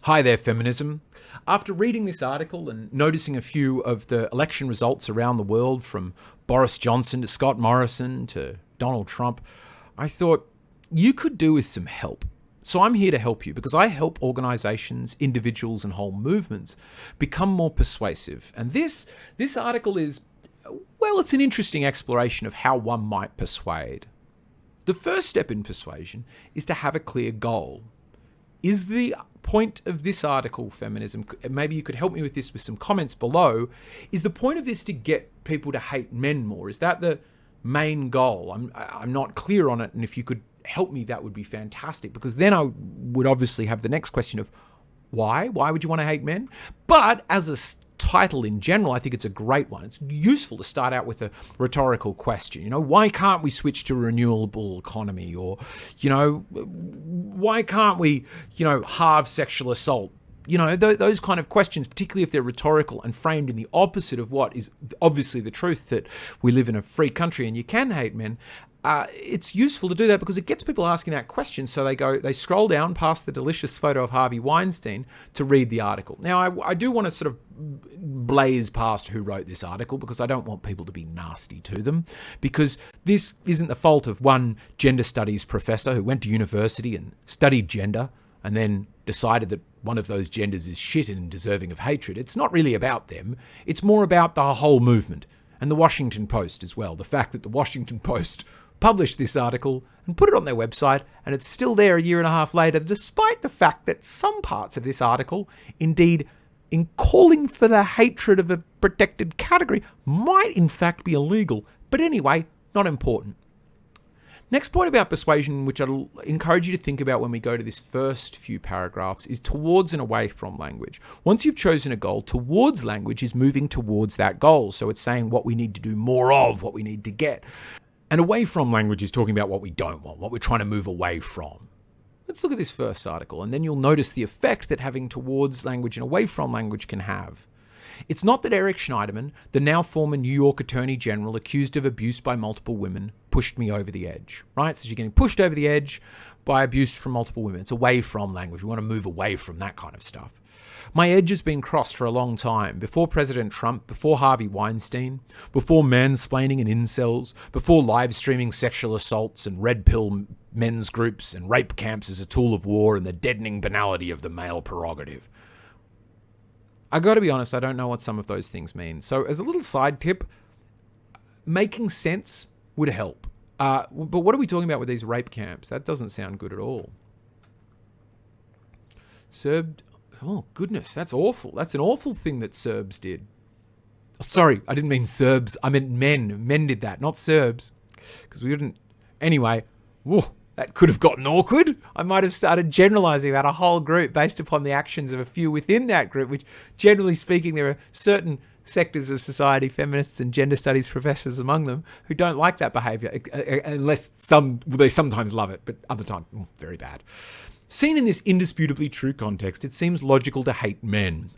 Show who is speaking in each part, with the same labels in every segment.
Speaker 1: Hi there, Feminism. After reading this article and noticing a few of the election results around the world, from Boris Johnson to Scott Morrison to Donald Trump, I thought you could do with some help. So I'm here to help you because I help organizations, individuals, and whole movements become more persuasive. And this article is, well, it's an interesting exploration of how one might persuade. The first step in persuasion is to have a clear goal. Is the point of this article, Feminism, maybe you could help me with this with some comments below, is the point of this to get people to hate men more? Is that the main goal? I'm not clear on it, and if you could help me, that would be fantastic, because then I would obviously have the next question of why? Why would you want to hate men? But as a title in general, I think it's a great one. It's useful to start out with a rhetorical question. Why can't we switch to a renewable economy? Or, why can't we, halve sexual assault? Those kind of questions, particularly if they're rhetorical and framed in the opposite of what is obviously the truth, that we live in a free country and you can hate men. It's useful to do that because it gets people asking that question. So they scroll down past the delicious photo of Harvey Weinstein to read the article. Now, I do want to sort of blaze past who wrote this article, because I don't want people to be nasty to them, because this isn't the fault of one gender studies professor who went to university and studied gender and then decided that one of those genders is shit and deserving of hatred. It's not really about them. It's more about the whole movement. And the Washington Post as well. The fact that the Washington Post published this article and put it on their website, and it's still there a year and a half later, despite the fact that some parts of this article, indeed in calling for the hatred of a protected category, might in fact be illegal. But anyway, not important. Next point about persuasion, which I'll encourage you to think about when we go to this first few paragraphs, is towards and away from language. Once you've chosen a goal, towards language is moving towards that goal. So it's saying what we need to do more of, what we need to get. And away from language is talking about what we don't want, what we're trying to move away from. Let's look at this first article, and then you'll notice the effect that having towards language and away from language can have. It's not that Eric Schneiderman, the now former New York Attorney General accused of abuse by multiple women, pushed me over the edge, right? So you're getting pushed over the edge by abuse from multiple women. It's away from language. We want to move away from that kind of stuff. My edge has been crossed for a long time. Before President Trump, before Harvey Weinstein, before mansplaining and incels, before live streaming sexual assaults and red pill men's groups and rape camps as a tool of war and the deadening banality of the male prerogative. I got to be honest, I don't know what some of those things mean. So as a little side tip, making sense would help. But what are we talking about with these rape camps? That doesn't sound good at all. Oh, goodness, that's awful. That's an awful thing that Serbs did. Sorry, I didn't mean Serbs. I meant men. Men did that, not Serbs. Because we didn't... Anyway, whoa, that could have gotten awkward. I might have started generalizing about a whole group based upon the actions of a few within that group, which, generally speaking, there are certain sectors of society, feminists and gender studies professors among them, who don't like that behavior, unless they sometimes love it, but other times, very bad. Seen in this indisputably true context, it seems logical to hate men.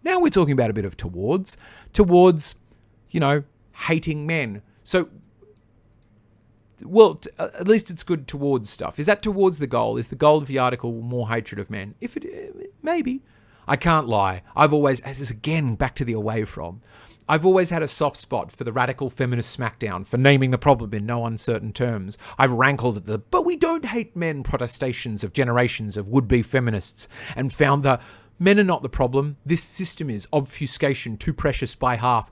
Speaker 1: Now we're talking about a bit of towards, hating men. So, well, at least it's good towards stuff. Is that towards the goal? Is the goal of the article more hatred of men? Maybe. I can't lie. I've always, this is again back to the away from, I've always had a soft spot for the radical feminist smackdown, for naming the problem in no uncertain terms. I've rankled at the, but we don't hate men protestations of generations of would-be feminists, and found the, men are not the problem. This system is obfuscation, too precious by half.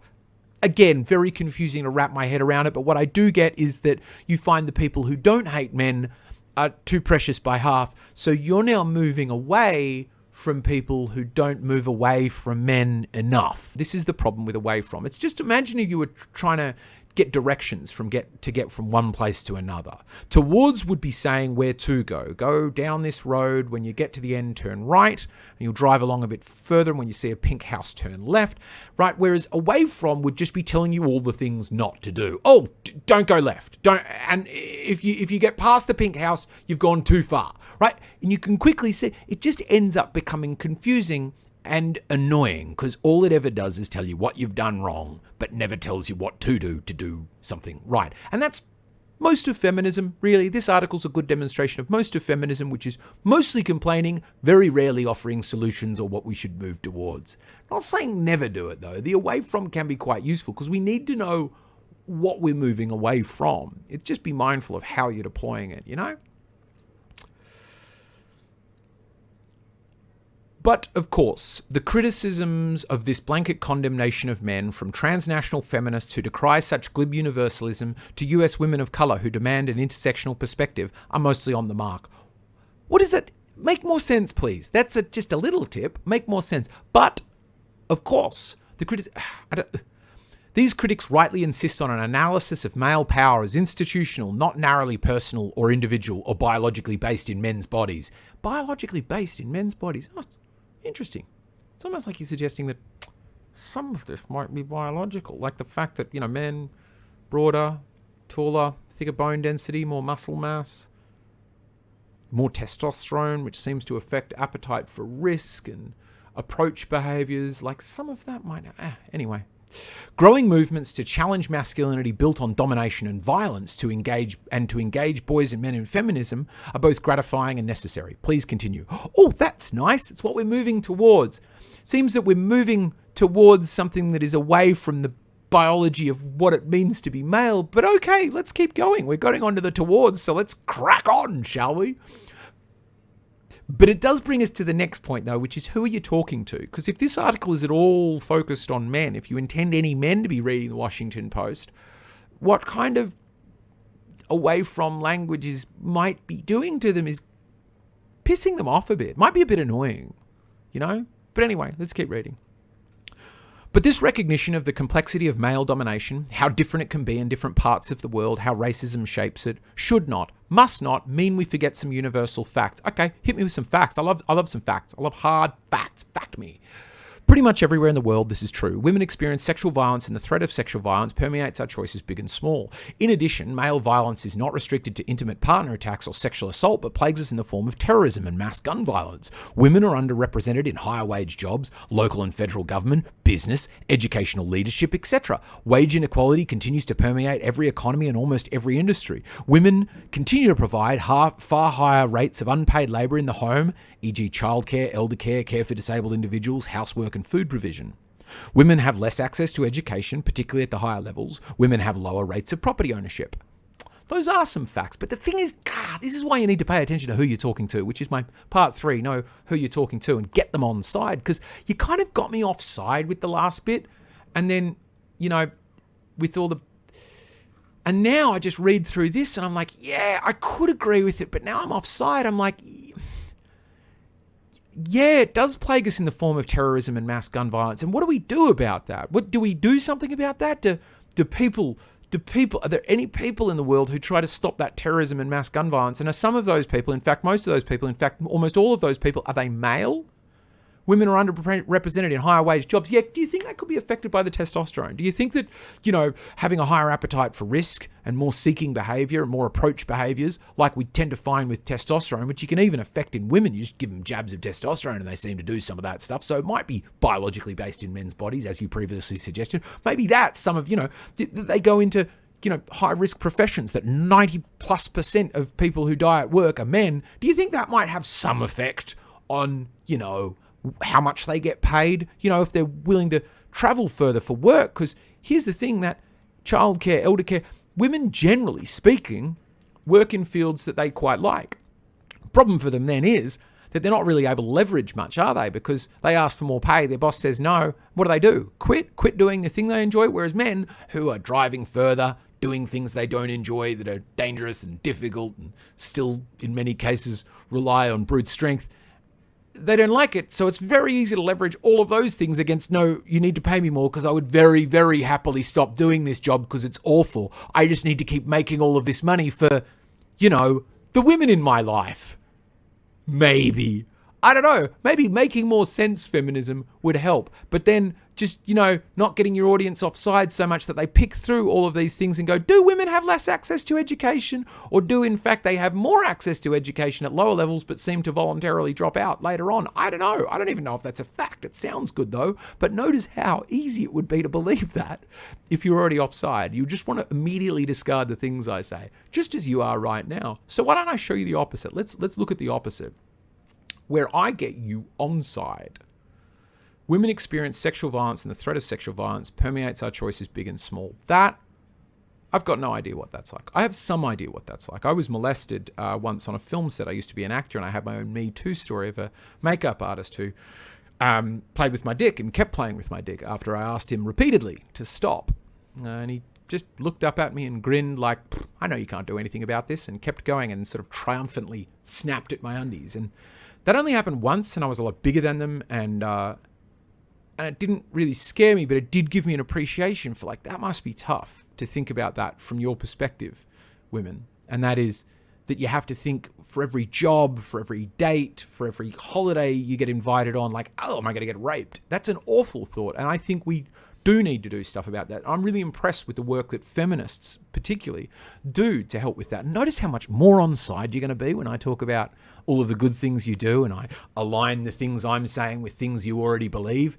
Speaker 1: Again, very confusing to wrap my head around it, but what I do get is that you find the people who don't hate men are too precious by half. So you're now moving away from people who don't move away from men enough. This is the problem with away from. It's just imagining you were trying to get directions from one place to another. Towards would be saying where to go. Go down this road. When you get to the end, turn right, and you'll drive along a bit further. And when you see a pink house, turn left, right? Whereas away from would just be telling you all the things not to do. Oh, don't go left. Don't. And if you get past the pink house, you've gone too far, right? And you can quickly see it just ends up becoming confusing and annoying, because all it ever does is tell you what you've done wrong, but never tells you what to do something right. And that's most of feminism, really. This article's a good demonstration of most of feminism, which is mostly complaining, very rarely offering solutions or what we should move towards. Not saying never do it, though. The away from can be quite useful because we need to know what we're moving away from. It's just be mindful of how you're deploying it, you know? But, of course, the criticisms of this blanket condemnation of men, from transnational feminists who decry such glib universalism to US women of colour who demand an intersectional perspective, are mostly on the mark. What is it? Make more sense, please. That's just a little tip. Make more sense. But, of course, these critics rightly insist on an analysis of male power as institutional, not narrowly personal or individual or biologically based in men's bodies. Biologically based in men's bodies? Oh, interesting. It's almost like you're suggesting that some of this might be biological, like the fact that, men, broader, taller, thicker bone density, more muscle mass, more testosterone, which seems to affect appetite for risk and approach behaviors, like some of that might... Anyway. Growing movements to challenge masculinity built on domination and violence to engage boys and men in feminism are both gratifying and necessary. Please continue. Oh, that's nice. It's what we're moving towards. Seems that we're moving towards something that is away from the biology of what it means to be male. But okay, let's keep going. We're going on to the towards, so let's crack on, shall we? But it does bring us to the next point, though, which is who are you talking to? Because if this article is at all focused on men, if you intend any men to be reading the Washington Post, what kind of away from languages might be doing to them is pissing them off a bit. Might be a bit annoying, But anyway, let's keep reading. But this recognition of the complexity of male domination, how different it can be in different parts of the world, how racism shapes it, should not, must not mean we forget some universal facts. Okay, hit me with some facts. I love some facts. I love hard facts. Fact me. Pretty much everywhere in the world, this is true. Women experience sexual violence, and the threat of sexual violence permeates our choices big and small. In addition, male violence is not restricted to intimate partner attacks or sexual assault, but plagues us in the form of terrorism and mass gun violence. Women are underrepresented in higher wage jobs, local and federal government, business, educational leadership, etc. Wage inequality continues to permeate every economy and almost every industry. Women continue to provide far higher rates of unpaid labour in the home, e.g. childcare, elder care, care for disabled individuals, housework and food provision. Women have less access to education, particularly at the higher levels. Women have lower rates of property ownership. Those are some facts, but the thing is, this is why you need to pay attention to who you're talking to, which is my part 3, know who you're talking to and get them on side, because you kind of got me off side with the last bit, and then, with all the... And now I just read through this and I'm like, yeah, I could agree with it, but now I'm offside. I'm like... Yeah, it does plague us in the form of terrorism and mass gun violence. And what do we do about that? What do we do something about that? Are there any people in the world who try to stop that terrorism and mass gun violence? And are some of those people, in fact, most of those people, in fact, almost all of those people, are they male? Women are underrepresented in higher wage jobs. Yeah, do you think that could be affected by the testosterone? Do you think that, having a higher appetite for risk and more seeking behaviour and more approach behaviours, like we tend to find with testosterone, which you can even affect in women, you just give them jabs of testosterone and they seem to do some of that stuff. So it might be biologically based in men's bodies, as you previously suggested. Maybe that's some of, they go into high risk professions that 90+% of people who die at work are men. Do you think that might have some effect on, how much they get paid, if they're willing to travel further for work? Because here's the thing, that childcare, elder care, women generally speaking work in fields that they quite like. Problem for them then is that they're not really able to leverage much, are they? Because they ask for more pay, their boss says no. What do? Quit doing the thing they enjoy. Whereas men who are driving further, doing things they don't enjoy that are dangerous and difficult and still in many cases rely on brute strength, they don't like it. So it's very easy to leverage all of those things against, no, you need to pay me more because I would very, very happily stop doing this job because it's awful. I just need to keep making all of this money for, the women in my life. Maybe. I don't know, maybe making more sense feminism would help. But then just, not getting your audience offside so much that they pick through all of these things and go, do women have less access to education? Or do, in fact, they have more access to education at lower levels but seem to voluntarily drop out later on? I don't know. I don't even know if that's a fact. It sounds good, though. But notice how easy it would be to believe that if you're already offside. You just want to immediately discard the things I say, just as you are right now. So why don't I show you the opposite? Let's look at the opposite, where I get you onside. Women experience sexual violence, and the threat of sexual violence permeates our choices, big and small. That, I've got no idea what that's like. I have some idea what that's like. I was molested once on a film set. I used to be an actor, and I had my own Me Too story of a makeup artist who played with my dick and kept playing with my dick after I asked him repeatedly to stop. And he just looked up at me and grinned like, I know you can't do anything about this, and kept going and sort of triumphantly snapped at my undies. And that only happened once, and I was a lot bigger than them, and it didn't really scare me, but it did give me an appreciation for, like, that must be tough to think about that from your perspective, women. And that is that you have to think for every job, for every date, for every holiday you get invited on, like, oh, am I going to get raped? That's an awful thought. And I think we do need to do stuff about that. I'm really impressed with the work that feminists particularly do to help with that. Notice how much more on side you're going to be when I talk about all of the good things you do and I align the things I'm saying with things you already believe.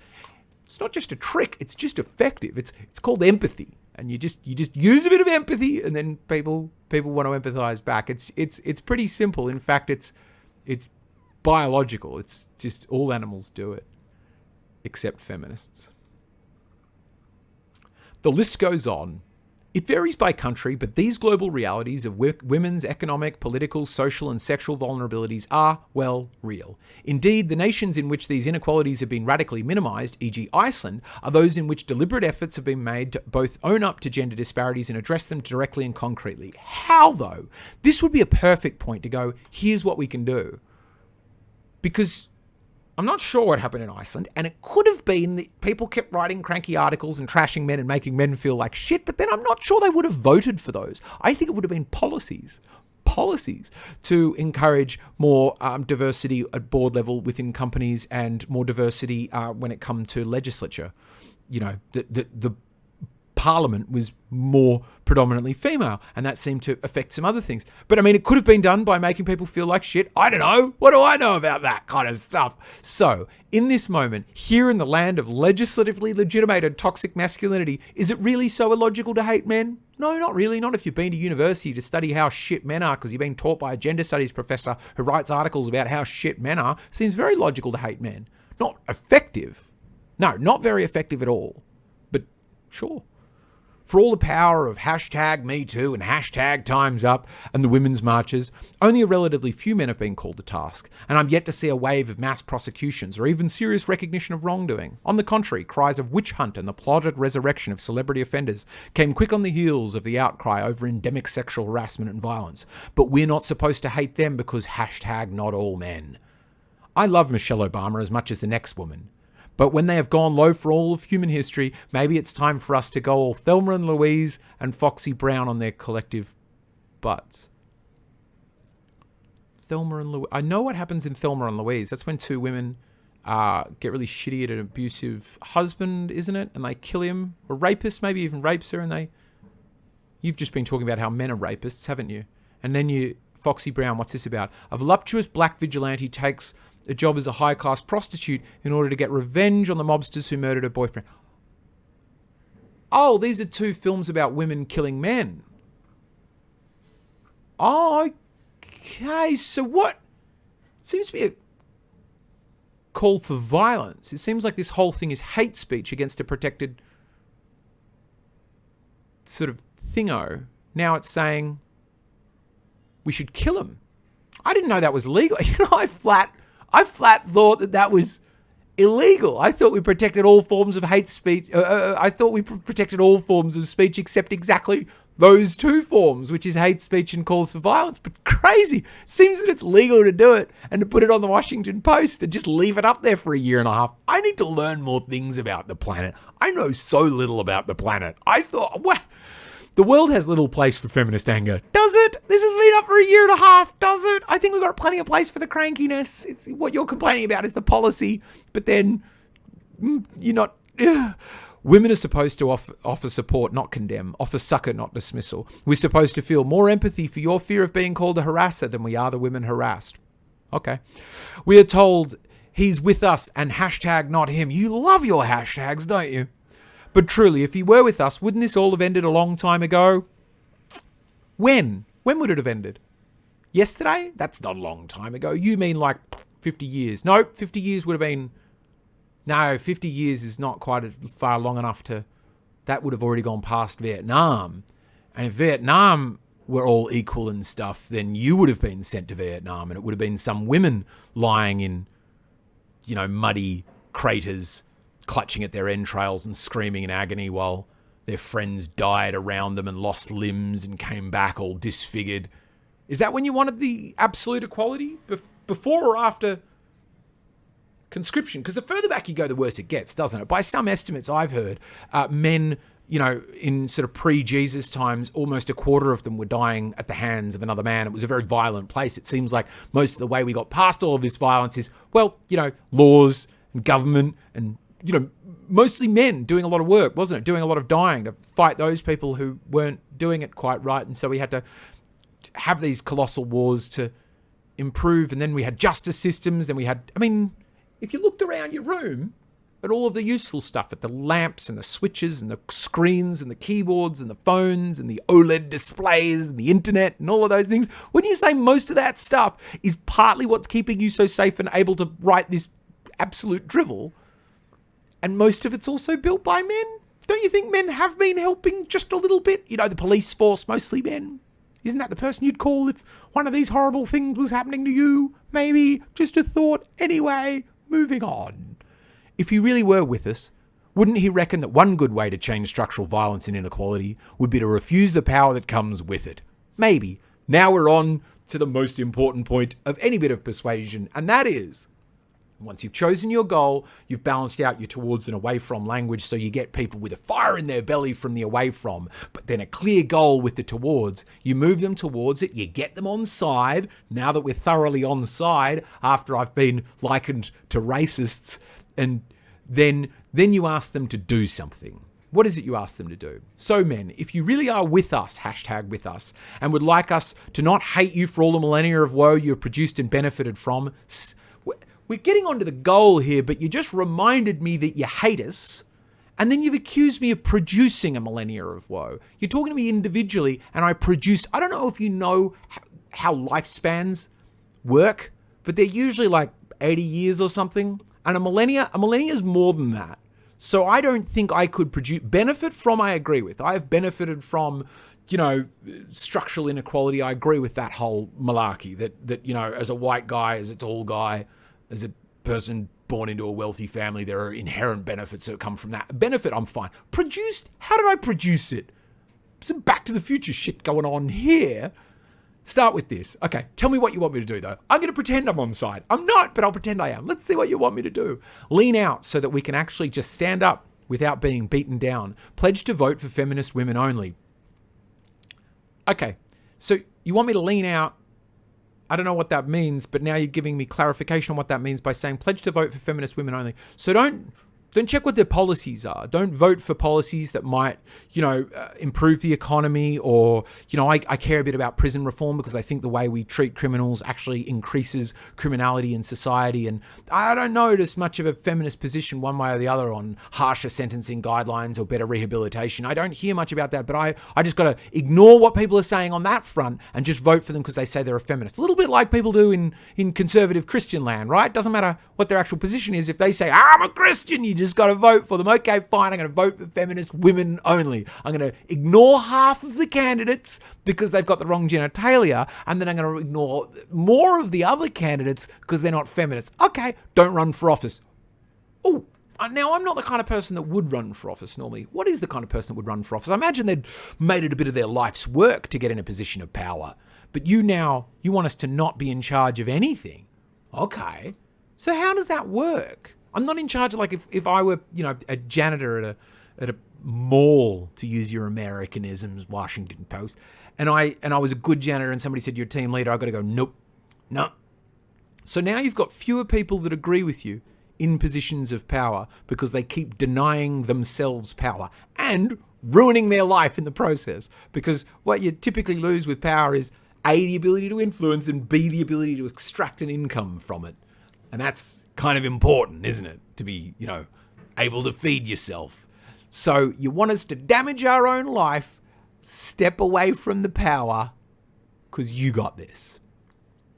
Speaker 1: It's not just a trick, it's just effective. It's called empathy. And you just use a bit of empathy, and then people want to empathize back. It's pretty simple. In fact, it's biological. It's just all animals do it, except feminists. The list goes on. It varies by country, but these global realities of women's economic, political, social, and sexual vulnerabilities are, well, real. Indeed, the nations in which these inequalities have been radically minimized, e.g. Iceland, are those in which deliberate efforts have been made to both own up to gender disparities and address them directly and concretely. How, though? This would be a perfect point to go, here's what we can do. Because I'm not sure what happened in Iceland, and it could have been that people kept writing cranky articles and trashing men and making men feel like shit, but then I'm not sure they would have voted for those. I think it would have been policies to encourage more diversity at board level within companies and more diversity when it comes to legislature. The Parliament was more predominantly female, and that seemed to affect some other things. But I mean, it could have been done by making people feel like shit. I don't know. What do I know about that kind of stuff? So, in this moment, here in the land of legislatively legitimated toxic masculinity, is it really so illogical to hate men? No, not really. Not if you've been to university to study how shit men are because you've been taught by a gender studies professor who writes articles about how shit men are. Seems very logical to hate men. Not effective. No, not very effective at all. But sure. For all the power of hashtag Me Too and hashtag Time's Up and the women's marches, only a relatively few men have been called to task, and I'm yet to see a wave of mass prosecutions or even serious recognition of wrongdoing. On the contrary, cries of witch hunt and the plotted resurrection of celebrity offenders came quick on the heels of the outcry over endemic sexual harassment and violence. But we're not supposed to hate them because hashtag not all men. I love Michelle Obama as much as the next woman. But when they have gone low for all of human history, maybe it's time for us to go all Thelma and Louise and Foxy Brown on their collective butts. Thelma and Louise. I know what happens in Thelma and Louise. That's when two women get really shitty at an abusive husband, isn't it? And they kill him. A rapist maybe even rapes her, and You've just been talking about how men are rapists, haven't you? And then Foxy Brown, what's this about? A voluptuous black vigilante takes a job as a high-class prostitute in order to get revenge on the mobsters who murdered her boyfriend. Oh, these are two films about women killing men. Oh, okay. So what? It seems to be a call for violence. It seems like this whole thing is hate speech against a protected sort of thingo. Now it's saying we should kill him. I didn't know that was legal. I flat thought that was illegal. I thought we protected all forms of hate speech. I thought we protected all forms of speech except exactly those two forms, which is hate speech and calls for violence. But crazy. It seems that it's legal to do it and to put it on the Washington Post and just leave it up there for a year and a half. I need to learn more things about the planet. I know so little about the planet. I thought, The world has little place for feminist anger. Does it? This has been up for a year and a half. Does it? I think we've got plenty of place for the crankiness. It's what you're complaining about is the policy. But then you're not... Women are supposed to offer support, not condemn. Offer succor, not dismissal. We're supposed to feel more empathy for your fear of being called a harasser than we are the women harassed. Okay. We are told he's with us and hashtag not him. You love your hashtags, don't you? But truly, if he were with us, wouldn't this all have ended a long time ago? When? When would it have ended? Yesterday? That's not a long time ago. You mean like 50 years. No, 50 years would have been... No, 50 years is not quite far long enough to... That would have already gone past Vietnam. And if Vietnam were all equal and stuff, then you would have been sent to Vietnam and it would have been some women lying in, muddy craters, clutching at their entrails and screaming in agony while their friends died around them and lost limbs and came back all disfigured. Is that when you wanted the absolute equality? Before or after conscription? Because the further back you go, the worse it gets, doesn't it? By some estimates I've heard, men, in sort of pre-Jesus times, almost a quarter of them were dying at the hands of another man. It was a very violent place. It seems like most of the way we got past all of this violence is, laws and government and mostly men doing a lot of work, wasn't it? Doing a lot of dying to fight those people who weren't doing it quite right. And so we had to have these colossal wars to improve. And then we had justice systems. Then we had, if you looked around your room at all of the useful stuff, at the lamps and the switches and the screens and the keyboards and the phones and the OLED displays and the internet and all of those things, wouldn't you say most of that stuff is partly what's keeping you so safe and able to write this absolute drivel? And most of it's also built by men. Don't you think men have been helping just a little bit? The police force, mostly men. Isn't that the person you'd call if one of these horrible things was happening to you? Maybe. Just a thought. Anyway, moving on. If he really were with us, wouldn't he reckon that one good way to change structural violence and inequality would be to refuse the power that comes with it? Maybe. Now we're on to the most important point of any bit of persuasion, and that is... Once you've chosen your goal, you've balanced out your towards and away from language so you get people with a fire in their belly from the away from, but then a clear goal with the towards. You move them towards it, you get them on side. Now that we're thoroughly on side, after I've been likened to racists, and then you ask them to do something. What is it you ask them to do? So men, if you really are with us, hashtag with us, and would like us to not hate you for all the millennia of woe you've produced and benefited from, we're getting onto the goal here, but you just reminded me that you hate us, and then you've accused me of producing a millennia of woe. You're talking to me individually, and I don't know if you know how lifespans work, but they're usually like 80 years or something, and a millennia is more than that. So I don't think I could benefit from, I agree with. I have benefited from, structural inequality. I agree with that whole malarkey that as a white guy, as a tall guy, as a person born into a wealthy family, there are inherent benefits that come from that. Benefit, I'm fine. Produced? How did I produce it? Some Back to the Future shit going on here. Start with this. Okay, tell me what you want me to do, though. I'm going to pretend I'm on side. I'm not, but I'll pretend I am. Let's see what you want me to do. Lean out so that we can actually just stand up without being beaten down. Pledge to vote for feminist women only. Okay, so you want me to lean out. I don't know what that means, but now you're giving me clarification on what that means by saying pledge to vote for feminist women only. So don't check what their policies are. Don't vote for policies that might, improve the economy or, I care a bit about prison reform because I think the way we treat criminals actually increases criminality in society. And I don't notice much of a feminist position one way or the other on harsher sentencing guidelines or better rehabilitation. I don't hear much about that, but I just got to ignore what people are saying on that front and just vote for them because they say they're a feminist. A little bit like people do in conservative Christian land, right? Doesn't matter what their actual position is. If they say, I'm a Christian, you just got to vote for them. Okay, fine. I'm going to vote for feminist women only. I'm going to ignore half of the candidates because they've got the wrong genitalia, and then I'm going to ignore more of the other candidates because they're not feminists. Okay, don't run for office. Oh, now I'm not the kind of person that would run for office normally. What is the kind of person that would run for office? I imagine they'd made it a bit of their life's work to get in a position of power. But you want us to not be in charge of anything. Okay, so how does that work? I'm not in charge of, like, if I were, a janitor at a mall, to use your Americanisms, Washington Post, and I was a good janitor, and somebody said, you're a team leader, I've got to go, nope, no. So now you've got fewer people that agree with you in positions of power because they keep denying themselves power and ruining their life in the process. Because what you typically lose with power is A, the ability to influence, and B, the ability to extract an income from it. And that's kind of important, isn't it? To be, able to feed yourself. So you want us to damage our own life, step away from the power, because you got this.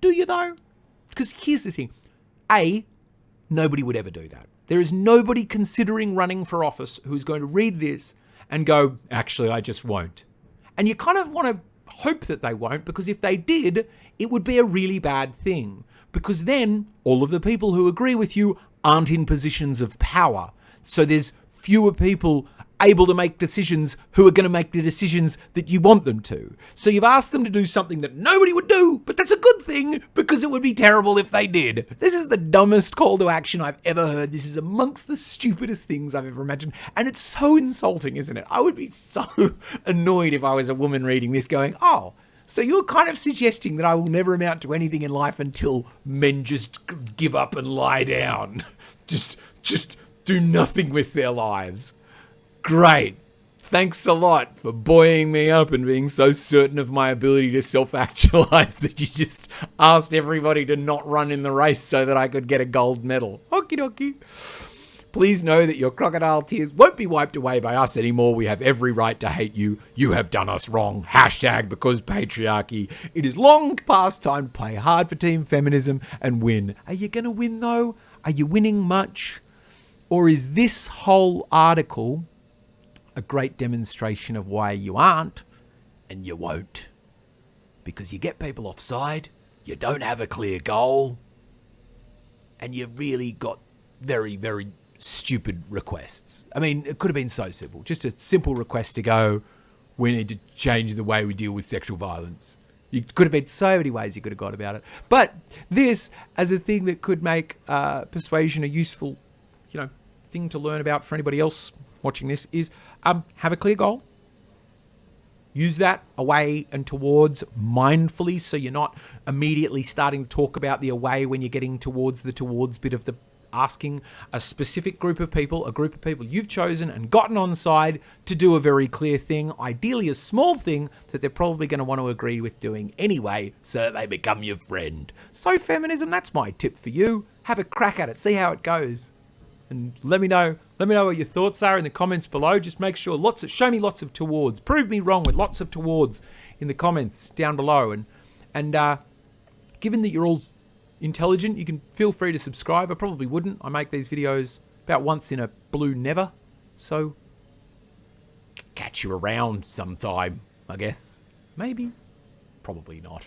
Speaker 1: Do you though? Because here's the thing. A, nobody would ever do that. There is nobody considering running for office who's going to read this and go, actually, I just won't. And you kind of want to hope that they won't, because if they did, it would be a really bad thing. Because then all of the people who agree with you aren't in positions of power. So there's fewer people able to make decisions who are going to make the decisions that you want them to. So you've asked them to do something that nobody would do, but that's a good thing because it would be terrible if they did. This is the dumbest call to action I've ever heard. This is amongst the stupidest things I've ever imagined. And it's so insulting, isn't it? I would be so annoyed if I was a woman reading this going, oh, so you're kind of suggesting that I will never amount to anything in life until men just give up and lie down. Just do nothing with their lives. Great. Thanks a lot for buoying me up and being so certain of my ability to self-actualize that you just asked everybody to not run in the race so that I could get a gold medal. Okie dokie. Please know that your crocodile tears won't be wiped away by us anymore. We have every right to hate you. You have done us wrong. Hashtag because patriarchy. It is long past time to play hard for Team Feminism and win. Are you going to win though? Are you winning much? Or is this whole article a great demonstration of why you aren't and you won't? Because you get people offside, you don't have a clear goal, and you've really got very, very stupid requests. I mean, it could have been so simple. Just a simple request to go, we need to change the way we deal with sexual violence. You could have been so many ways you could have gone about it. But this, as a thing that could make persuasion a useful, thing to learn about for anybody else watching this, is have a clear goal. Use that away and towards mindfully, so you're not immediately starting to talk about the away when you're getting towards the towards bit of the asking a specific group of people, a group of people you've chosen and gotten on side to do a very clear thing, ideally a small thing that they're probably going to want to agree with doing anyway, so that they become your friend. So feminism, that's my tip for you. Have a crack at it, see how it goes. And let me know what your thoughts are in the comments below. Just make sure show me lots of towards. Prove me wrong with lots of towards in the comments down below. And given that you're all intelligent, you can feel free to subscribe. I probably wouldn't. I make these videos about once in a blue never. So catch you around sometime, I guess. Maybe. Probably not.